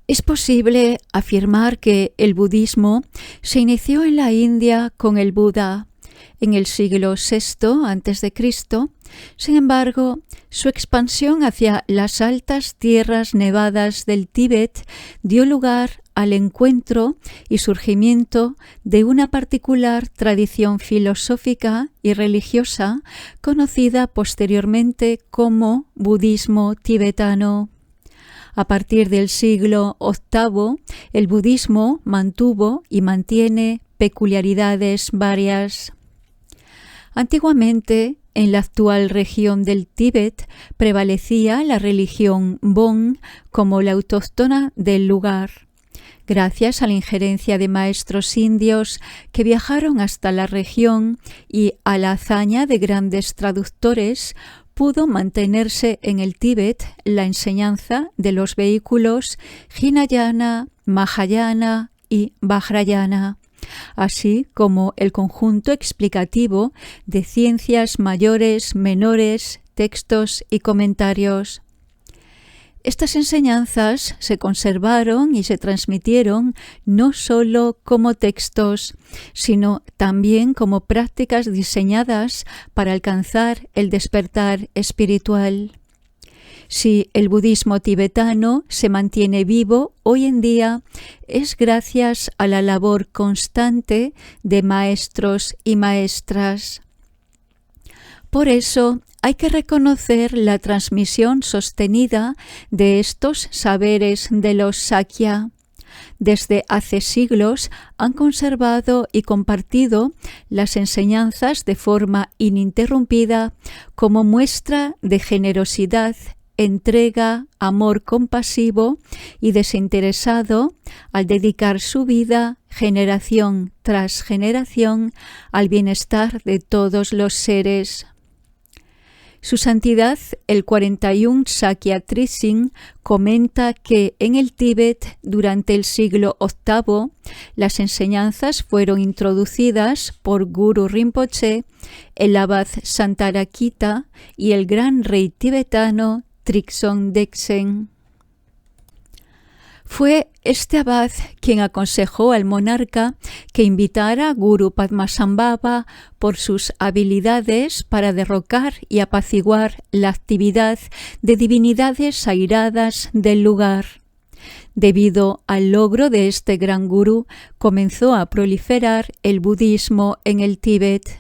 Es posible afirmar que el budismo se inició en la India con el Buda en el siglo VI a.C. Sin embargo, su expansión hacia las altas tierras nevadas del Tíbet dio lugar al encuentro y surgimiento de una particular tradición filosófica y religiosa conocida posteriormente como budismo tibetano. A partir del siglo VIII, el budismo mantuvo y mantiene peculiaridades varias. Antiguamente, en la actual región del Tíbet, prevalecía la religión Bon como la autóctona del lugar. Gracias a la injerencia de maestros indios que viajaron hasta la región y a la hazaña de grandes traductores, pudo mantenerse en el Tíbet la enseñanza de los vehículos Hinayana, Mahayana y Vajrayana, así como el conjunto explicativo de ciencias mayores, menores, textos y comentarios. Estas enseñanzas se conservaron y se transmitieron no solo como textos, sino también como prácticas diseñadas para alcanzar el despertar espiritual. Si el budismo tibetano se mantiene vivo hoy en día, es gracias a la labor constante de maestros y maestras. Por eso, hay que reconocer la transmisión sostenida de estos saberes de los Sakya. Desde hace siglos han conservado y compartido las enseñanzas de forma ininterrumpida como muestra de generosidad, entrega, amor compasivo y desinteresado al dedicar su vida, generación tras generación, al bienestar de todos los seres. Su Santidad, el 41 Sakya Trisinh, comenta que en el Tíbet, durante el siglo VIII, las enseñanzas fueron introducidas por Guru Rinpoche, el abad Santarakita y el gran rey tibetano Trikson Deksen. Fue este abad quien aconsejó al monarca que invitara a Guru Padmasambhava por sus habilidades para derrocar y apaciguar la actividad de divinidades airadas del lugar. Debido al logro de este gran gurú, comenzó a proliferar el budismo en el Tíbet.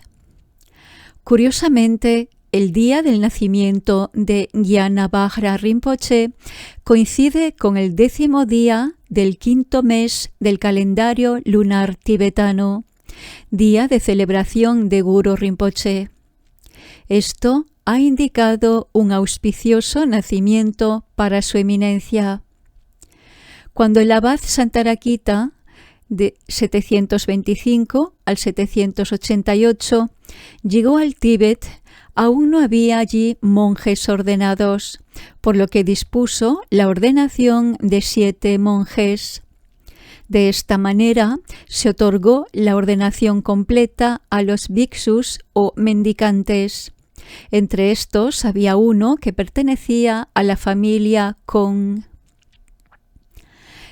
Curiosamente, el día del nacimiento de Gyanabhadra Rinpoche coincide con el 10º día del 5º mes del calendario lunar tibetano, día de celebración de Guru Rinpoche. Esto ha indicado un auspicioso nacimiento para su eminencia. Cuando el abad Santarakita, de 725 al 788, llegó al Tíbet, aún no había allí monjes ordenados, por lo que dispuso la ordenación de 7 monjes. De esta manera se otorgó la ordenación completa a los bhikshus o mendicantes. Entre estos había uno que pertenecía a la familia Kong.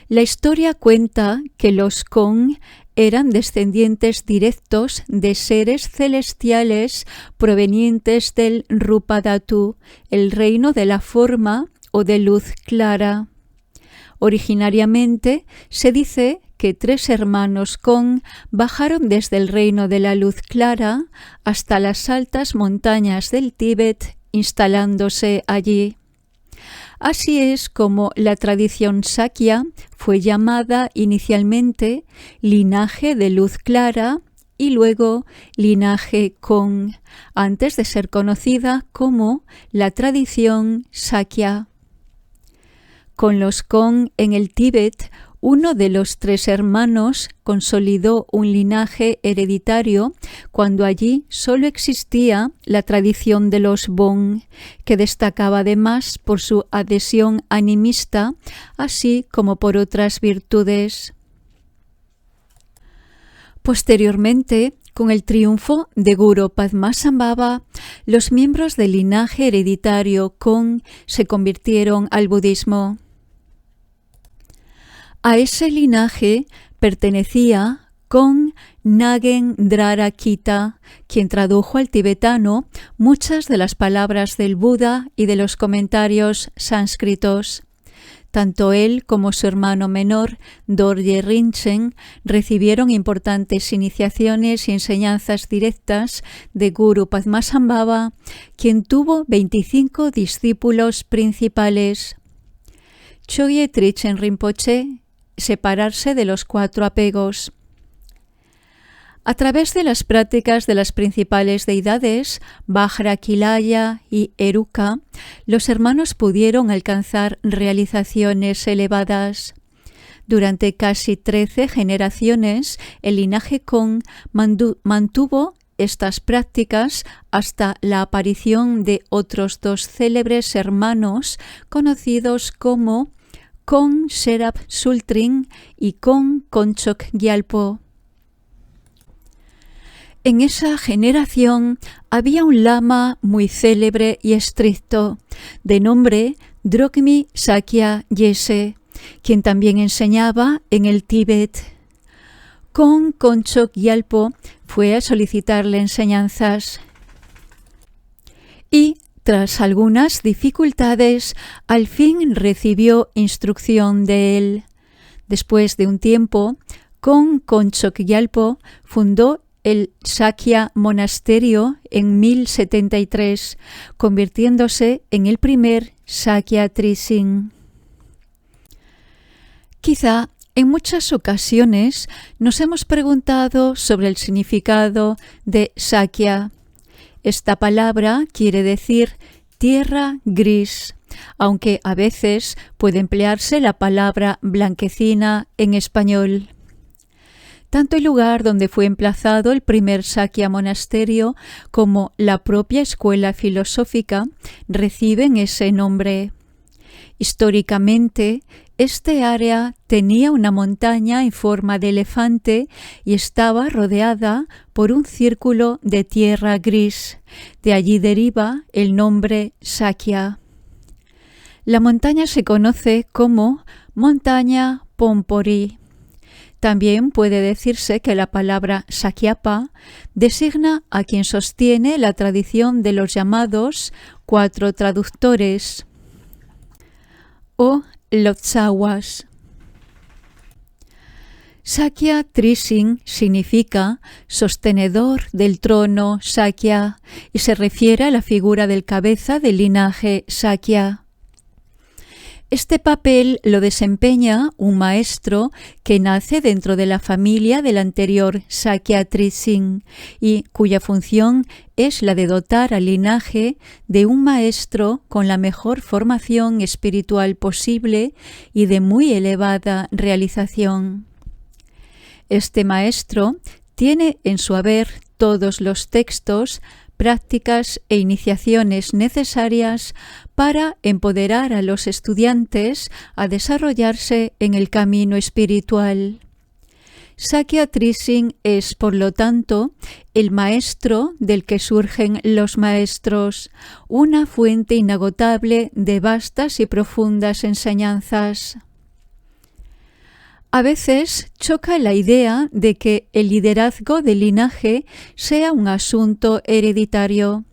La historia cuenta que los Kong eran descendientes directos de seres celestiales provenientes del Rupadhatu, el reino de la forma o de luz clara. Originariamente se dice que 3 hermanos Kong bajaron desde el reino de la luz clara hasta las altas montañas del Tíbet, instalándose allí. Así es como la tradición Sakya fue llamada inicialmente linaje de luz clara y luego linaje Kong, antes de ser conocida como la tradición Sakya. Con los Kong en el Tíbet, uno de los 3 hermanos consolidó un linaje hereditario cuando allí solo existía la tradición de los Bon, que destacaba además por su adhesión animista, así como por otras virtudes. Posteriormente, con el triunfo de Guru Padmasambhava, los miembros del linaje hereditario Kong se convirtieron al budismo. A ese linaje pertenecía Kon Nagendrakita, quien tradujo al tibetano muchas de las palabras del Buda y de los comentarios sánscritos. Tanto él como su hermano menor, Dorje Rinchen, recibieron importantes iniciaciones y enseñanzas directas de Guru Padmasambhava, quien tuvo 25 discípulos principales. Chogyam Trikchen Rinpoche, separarse de los 4 apegos. A través de las prácticas de las principales deidades, Vajrakilaya y Heruka, los hermanos pudieron alcanzar realizaciones elevadas. Durante casi 13 generaciones, el linaje Kon mantuvo estas prácticas hasta la aparición de otros 2 célebres hermanos conocidos como Kon Sherab Sultring y Kon Konchok Gyalpo. En esa generación había un lama muy célebre y estricto, de nombre Drogmi Sakya Yese, quien también enseñaba en el Tíbet. Kon Konchok Gyalpo fue a solicitarle enseñanzas y, tras algunas dificultades, al fin recibió instrucción de él. Después de un tiempo, Kon Konchok Gyalpo fundó el Sakya Monasterio en 1073, convirtiéndose en el primer Sakya Trising. Quizá en muchas ocasiones nos hemos preguntado sobre el significado de Sakya. Esta palabra quiere decir tierra gris, aunque a veces puede emplearse la palabra blanquecina en español. Tanto el lugar donde fue emplazado el primer Sakya monasterio como la propia escuela filosófica reciben ese nombre. Históricamente, este área tenía una montaña en forma de elefante y estaba rodeada por un círculo de tierra gris. De allí deriva el nombre Sakya. La montaña se conoce como montaña Pompori. También puede decirse que la palabra Sakyapa designa a quien sostiene la tradición de los llamados 4 traductores o Lotsawas. Sakya Trising significa sostenedor del trono Sakya y se refiere a la figura del cabeza del linaje Sakya. Este papel lo desempeña un maestro que nace dentro de la familia del anterior Sakya Trising y cuya función es la de dotar al linaje de un maestro con la mejor formación espiritual posible y de muy elevada realización. Este maestro tiene en su haber todos los textos, prácticas e iniciaciones necesarias para empoderar a los estudiantes a desarrollarse en el camino espiritual. Sakya Trising es, por lo tanto, el maestro del que surgen los maestros, una fuente inagotable de vastas y profundas enseñanzas. A veces choca la idea de que el liderazgo del linaje sea un asunto hereditario.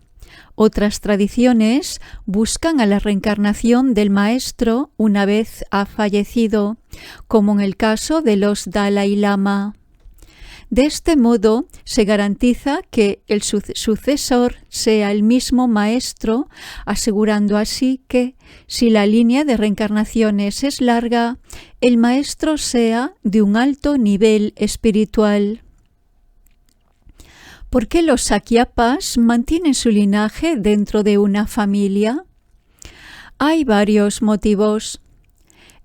Otras tradiciones buscan a la reencarnación del maestro una vez ha fallecido, como en el caso de los Dalai Lama. De este modo se garantiza que el sucesor sea el mismo maestro, asegurando así que, si la línea de reencarnaciones es larga, el maestro sea de un alto nivel espiritual. ¿Por qué los Sakyapas mantienen su linaje dentro de una familia? Hay varios motivos.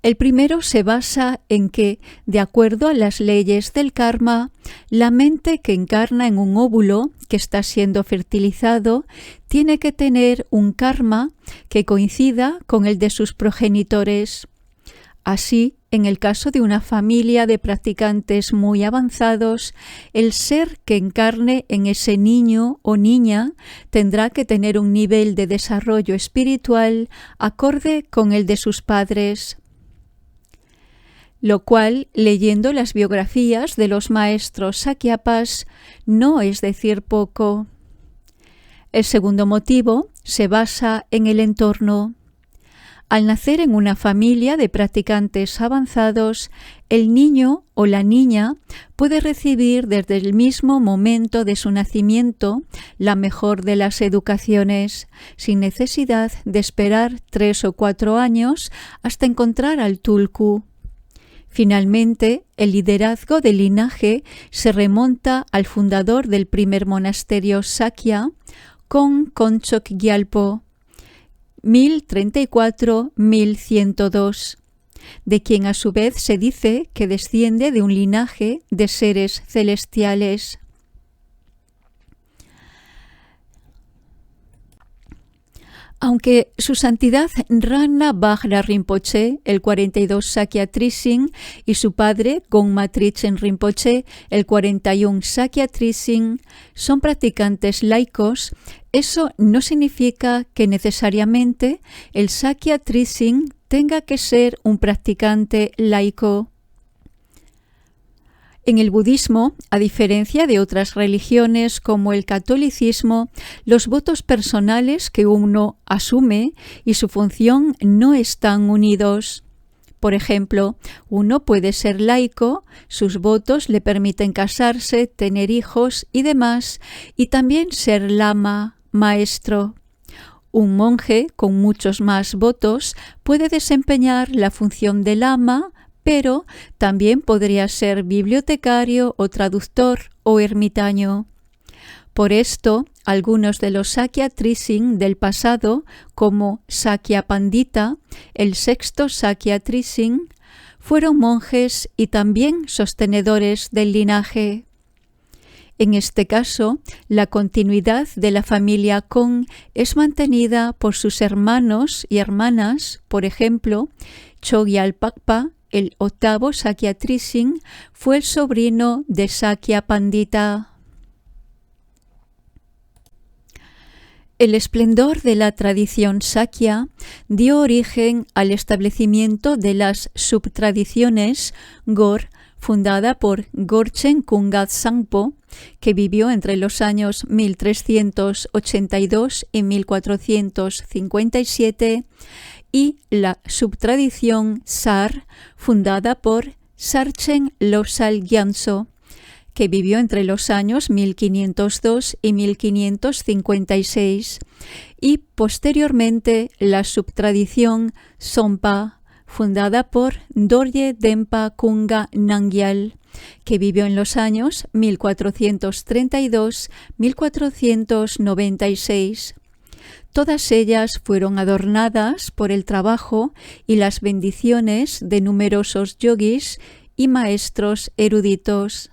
El primero se basa en que, de acuerdo a las leyes del karma, la mente que encarna en un óvulo que está siendo fertilizado tiene que tener un karma que coincida con el de sus progenitores. Así, en el caso de una familia de practicantes muy avanzados, el ser que encarne en ese niño o niña tendrá que tener un nivel de desarrollo espiritual acorde con el de sus padres. lo cual, leyendo las biografías de los maestros Sakyapas, no es decir poco. El segundo motivo se basa en el entorno. Al nacer en una familia de practicantes avanzados, el niño o la niña puede recibir desde el mismo momento de su nacimiento la mejor de las educaciones, sin necesidad de esperar 3 o 4 años hasta encontrar al tulku. Finalmente, el liderazgo del linaje se remonta al fundador del primer monasterio Sakya, Konchok Gyalpo, 1034-1102, de quien a su vez se dice que desciende de un linaje de seres celestiales. Aunque su santidad Rana Vajra Rinpoche, el 42 Sakya Trising, y su padre Gongma Trichen Rinpoche, el 41 Sakya Trising, son practicantes laicos, eso no significa que necesariamente el Sakya Trising tenga que ser un practicante laico. En el budismo, a diferencia de otras religiones como el catolicismo, los votos personales que uno asume y su función no están unidos. Por ejemplo, uno puede ser laico, sus votos le permiten casarse, tener hijos y demás, y también ser lama, maestro. Un monje con muchos más votos puede desempeñar la función de lama, pero también podría ser bibliotecario o traductor o ermitaño. Por esto, algunos de los Sakya Trising del pasado, como Sakya Pandita, el sexto Sakya Trising, fueron monjes y también sostenedores del linaje. En este caso, la continuidad de la familia Kong es mantenida por sus hermanos y hermanas, por ejemplo, Chogyalpakpa, el octavo Sakya Trising, fue el sobrino de Sakya Pandita. El esplendor de la tradición Sakya dio origen al establecimiento de las subtradiciones Gor, fundada por Gorchen Kungad Sangpo, que vivió entre los años 1382 y 1457, y la subtradición Sar, fundada por Sarchen Losal Gyatso, que vivió entre los años 1502 y 1556, y posteriormente la subtradición Sompa, fundada por Dorje Denpa Kunga Nangyal, que vivió en los años 1432-1496. Todas ellas fueron adornadas por el trabajo y las bendiciones de numerosos yogis y maestros eruditos.